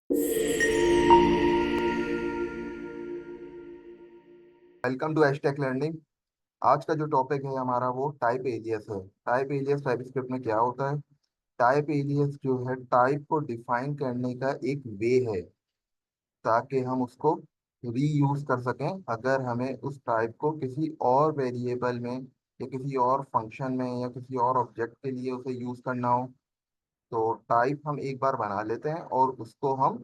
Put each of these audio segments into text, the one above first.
Welcome to hashtag learning. आज का जो टॉपिक है हमारा वो टाइप एलियस है। टाइप एलियस टाइप स्क्रिप्ट में क्या होता है? टाइप एलियस जो है टाइप को डिफाइन करने का एक वे है ताकि हम उसको रीयूज कर सकें अगर हमें उस टाइप को किसी और वेरिएबल में या किसी और फंक्शन में या किसी और ऑब्जेक्ट के लिए उसे यूज करना हो। तो टाइप हम एक बार बना लेते हैं और उसको हम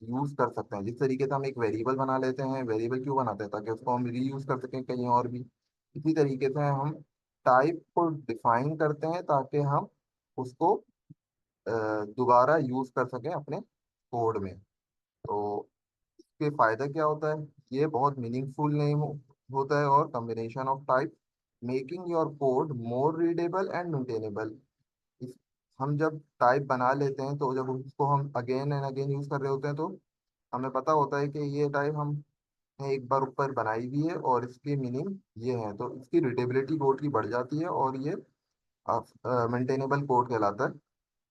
यूज कर सकते हैं। जिस तरीके से हम एक वेरिएबल बना लेते हैं, वेरिएबल क्यों बनाते हैं? ताकि उसको हम रीयूज कर सकें कहीं और भी। इसी तरीके से हम टाइप को डिफाइन करते हैं ताकि हम उसको दोबारा यूज कर सकें अपने कोड में। तो इसके फायदा क्या होता है? ये बहुत मीनिंगफुल नेम होता है और combination of type making your code more readable and maintainable. इस हम जब टाइप बना लेते हैं तो जब उसको हम अगेन एंड अगेन यूज कर रहे होते हैं तो हमें पता होता है कि ये टाइप हमने एक बार ऊपर बनाई हुई है और इसकी मीनिंग ये है, तो इसकी रीडेबिलिटी कोड की बढ़ जाती है और ये मेंटेनेबल कोड कहलाता है।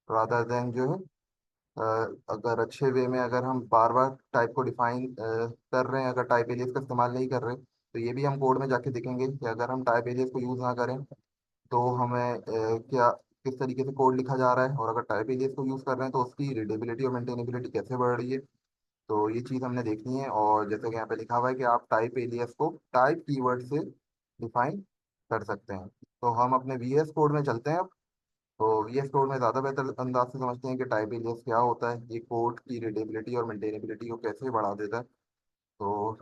रादर देन जो है अ, अगर अच्छे वे में अगर हम बार बार टाइप को डिफाइन कर रहे हैं, अगर टाइप एलियस का इस्तेमाल नहीं कर रहे, तो ये भी हम कोड में जाके देखेंगे कि अगर हम टाइप एलियस को यूज ना करें तो हमें क्या किस तरीके से कोड लिखा जा रहा है, और अगर टाइप एलियस को यूज कर रहे हैं तो उसकी रीडेबिलिटी और मेंटेनेबिलिटी कैसे बढ़ रही है। तो ये चीज़ हमने देखनी है। और जैसे कि यहाँ पे लिखा हुआ है कि आप टाइप एलियस को टाइप कीवर्ड से डिफाइन कर सकते हैं। तो हम अपने वीएस कोड में चलते हैं अब। तो वीएस कोड में ज़्यादा बेहतर अंदाज से समझते हैं कि टाइप एलियस क्या होता है, ये कोड की रीडेबिलिटी और मेंटेनेबिलिटी को कैसे बढ़ा देता है। तो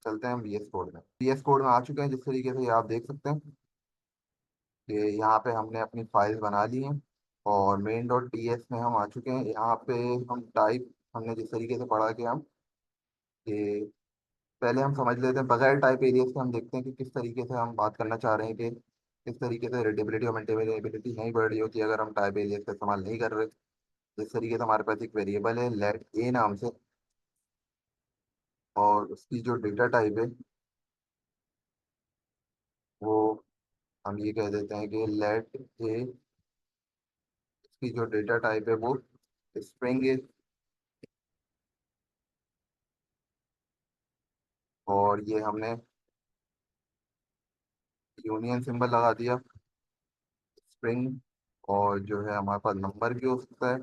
चलते हैं हम वीएस कोड में। वीएस कोड में आ चुके हैं। जिस तरीके से ये आप देख सकते हैं कि यहाँ पे हमने अपनी फाइल बना ली है और मेन डॉट टी एस में हम आ चुके हैं। यहाँ पे हम टाइप हमने जिस तरीके से पढ़ा कि हम कि पहले हम समझ लेते हैं बगैर टाइप एरियाज के, हम देखते हैं कि किस तरीके से हम बात करना चाह रहे हैं कि किस तरीके से रीडेबिलिटी और मेंटेनेबिलिटी नहीं बढ़ रही होती है अगर हम टाइप एरियाज का इस्तेमाल नहीं कर रहे। जिस तरीके से हमारे पास एक वेरिएबल है लेट ए नाम से, और उसकी जो डेटा टाइप है वो हम ये कह देते हैं कि लेट ए, इसकी जो डेटा टाइप है वो स्ट्रिंग है। और ये हमने यूनियन सिंबल लगा दिया स्ट्रिंग, और जो है हमारे पास नंबर भी हो सकता है।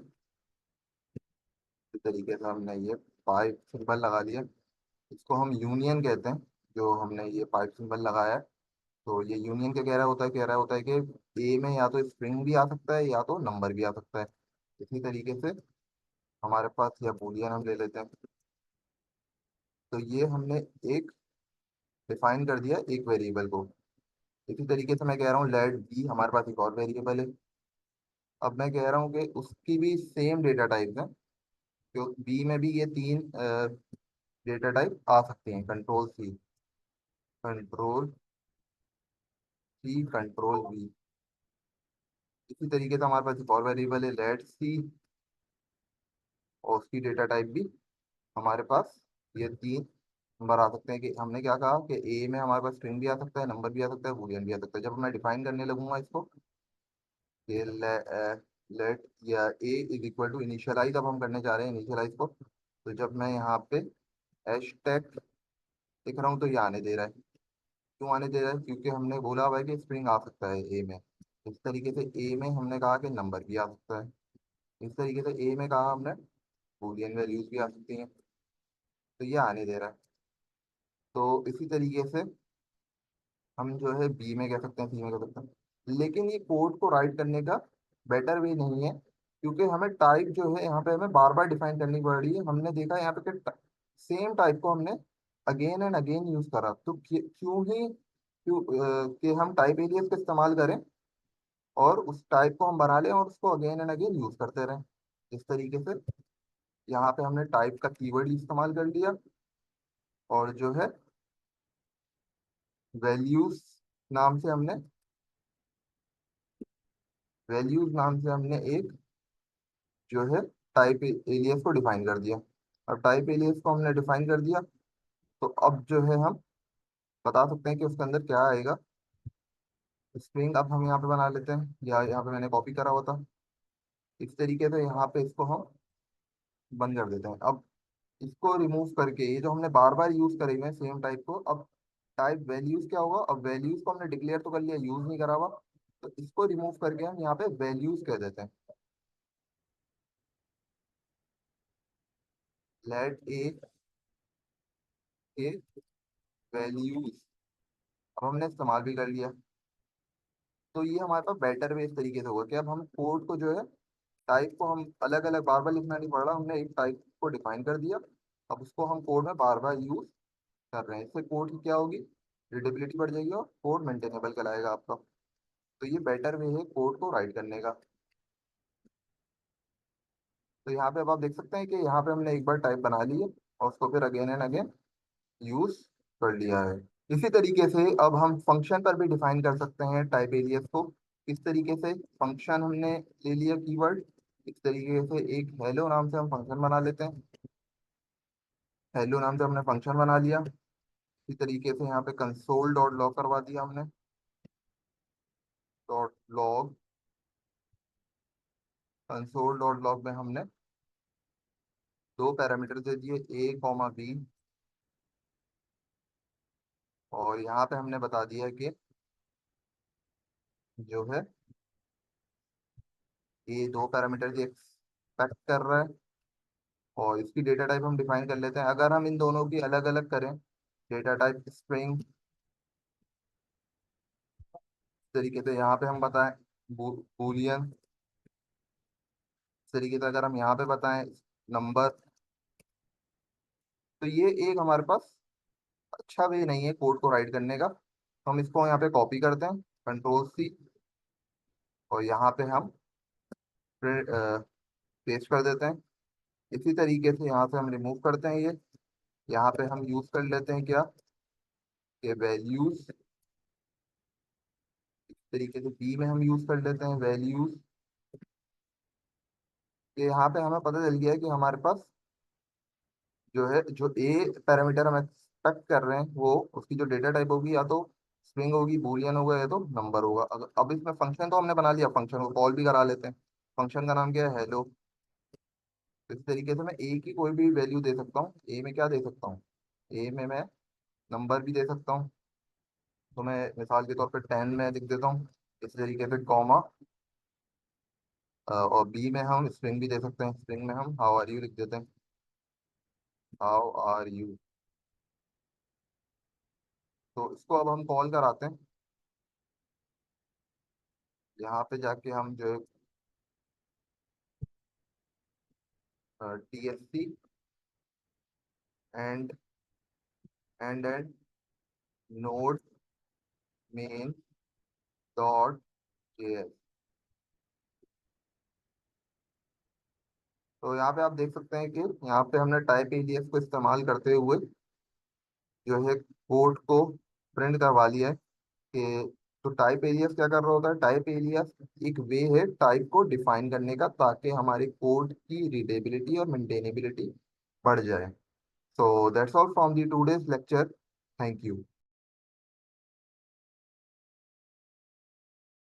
इस तरीके से हमने ये पाइप सिंबल लगा दिया, इसको हम यूनियन कहते हैं। जो हमने ये पाइप सिंबल लगाया है, तो ये यूनियन क्या कह रहा होता है कि ए में या तो स्ट्रिंग भी आ सकता है या तो नंबर भी आ सकता है। इसी तरीके से हमारे पास या बूलियन हम ले लेते हैं। तो ये हमने एक डिफाइन कर दिया एक वेरिएबल को। इसी तरीके से मैं कह रहा हूँ लेट बी, हमारे पास एक और वेरिएबल है। अब मैं कह रहा हूँ कि उसकी भी सेम डेटा टाइप है। तो बी में भी ये तीन डेटा टाइप आ सकते हैं, control C, control C, control B. इसी तरीके से हमारे पास एक और वेरिएबल है लेट सी, और उसकी डेटा टाइप भी हमारे पास ये तीन नंबर आ सकते हैं। कि हमने क्या कहा कि ए में हमारे पास स्ट्रिंग भी आ सकता है, नंबर भी आ सकता है, बूलियन भी आ सकता है। जब मैं डिफाइन करने लगूंगा इसको कि लेट या ए इज इक्वल टू इनिशियलाइज, अब हम करने जा रहे हैं इनिशियलाइज को। तो जब मैं यहाँ पे हैश टैग लिख रहा हूँ तो ये आने दे रहा है। क्यों आने दे रहा है? क्योंकि हमने बोला हुआ है कि स्ट्रिंग आ सकता है ए में। इस तरीके से ए में हमने कहा कि नंबर भी आ सकता है। इस तरीके से ए में कहा हमने बूलियन वैल्यूज भी आ सकती हैं। तो ये आने दे रहा है। तो इसी तरीके से हम जो है बी में कह सकते हैं, सी में कह सकते हैं। लेकिन ये कोड को राइट करने का बेटर वे नहीं है, क्योंकि हमें टाइप जो है यहाँ पे हमें बार बार डिफाइन करनी पड़ रही है। हमने देखा यहाँ पे कि सेम टाइप को हमने अगेन एंड अगेन यूज करा, तो कि हम टाइप एलियास का इस्तेमाल करें और उस टाइप को हम बना लें और उसको अगेन एंड अगेन यूज करते रहें। इस तरीके से यहाँ पे हमने टाइप का कीवर्ड इस्तेमाल कर लिया, और जो है वैल्यूज नाम से हमने वैल्यूज नाम से हमने एक जो है टाइप एलियस को डिफाइन कर दिया। अब टाइप एलियस को हमने डिफाइन कर दिया, तो अब जो है हम बता सकते हैं कि उसके अंदर क्या आएगा। स्ट्रिंग अब हम यहाँ पे बना लेते हैं, या यहाँ पे मैंने कॉपी करा हुआ था। इस तरीके से यहाँ पे इसको हम बंद कर देते हैं। अब इसको रिमूव करके, ये जो हमने बार बार यूज करे हुए हैं सेम टाइप को, अब टाइप वैल्यूज क्या होगा, अब वैल्यूज को हमने डिक्लेयर तो कर लिया, यूज नहीं करा हुआ, तो इसको रिमूव करके हम यहाँ पे वैल्यूज कह देते हैं। लेट ए के वैल्यूज, अब हमने इस्तेमाल भी कर लिया। तो ये हमारे पास बेटर वे इस तरीके से होगा कि अब हम कोड को जो है, टाइप को हम अलग अलग बार बार लिखना नहीं पड़ रहा, हमने एक टाइप को डिफाइन कर दिया, अब उसको हम कोड में बार बार यूज कर रहे हैं। इससे कोड की क्या होगी, रीडेबिलिटी बढ़ जाएगी और कोड मेंटेनेबल कहलाएगा आपका। तो ये बेटर वे है कोड को राइट करने का। तो यहाँ पे अब आप देख सकते हैं कि यहाँ पे हमने एक बार टाइप बना ली है और उसको फिर अगेन एंड अगेन यूज कर लिया है। इसी तरीके से अब हम फंक्शन पर भी डिफाइन कर सकते हैं टाइप एरियाज को। इस तरीके से फंक्शन हमने ले लिया कीवर्ड, इस तरीके से एक हेलो नाम से हम फंक्शन बना लेते हैं। हेलो नाम से हमने फंक्शन बना लिया। इसी तरीके से यहाँ पे कंसोल डॉट लॉग करवा दिया हमने। Dot log, console dot log में हमने दो पैरामीटर दे दिए, ए कॉमा बी, और यहाँ पे हमने बता दिया कि जो है ये दो पैरामीटर की एक्सपेक्ट कर रहा है। और इसकी डेटा टाइप हम डिफाइन कर लेते हैं। अगर हम इन दोनों की अलग अलग करें, डेटा टाइप स्ट्रिंग, तरीके से यहाँ पे हम बताएं बूलियन, इस तरीके से अगर हम यहाँ पे बताएं नंबर, तो ये एक हमारे पास अच्छा वे नहीं है कोड को राइट करने का। तो हम इसको यहाँ पे कॉपी करते हैं, कंट्रोल सी, और यहाँ पे हम पेस्ट कर देते हैं। इसी तरीके से यहाँ से हम रिमूव करते हैं ये। यहाँ पे हम यूज कर लेते हैं क्या, ये वैल्यूज, तरीके से बी में हम यूज कर लेते हैं वैल्यूज। ये यहाँ पे हमें पता चल गया है कि हमारे पास जो है, जो ए पैरामीटर हम एक्सपेक्ट कर रहे हैं, वो उसकी जो डेटा टाइप होगी या तो स्ट्रिंग होगी, बूलियन होगा, या तो नंबर होगा। अब इसमें फंक्शन तो हमने बना लिया, फंक्शन को कॉल भी करा लेते हैं। फंक्शन का नाम क्या है, हेलो। इस तरीके से मैं ए की कोई भी वैल्यू दे सकता हूँ। ए में क्या दे सकता हूँ, ए में मैं नंबर भी दे सकता हूँ। तो मैं मिसाल के तौर पे 10 में लिख देता हूँ, इस तरीके से कॉमा। और बी में हम स्ट्रिंग भी दे सकते हैं, स्ट्रिंग में हम हाउ आर यू लिख देते हैं, हाउ आर यू। तो इसको अब हम कॉल कराते हैं। यहाँ पे जाके हम जो T S C and and node main dot JS, तो यहाँ पे आप देख सकते हैं कि यहाँ पे हमने टाइप एलियस को इस्तेमाल करते हुए जो है कोड को प्रिंट करवा लिया है कि, तो टाइप एलियस क्या कर रहा होता है, टाइप एलियस एक वे है टाइप को डिफाइन करने का, ताकि हमारे कोड की रीडेबिलिटी और मेंटेनेबिलिटी बढ़ जाए। So that's all from the today's lecture. Thank you.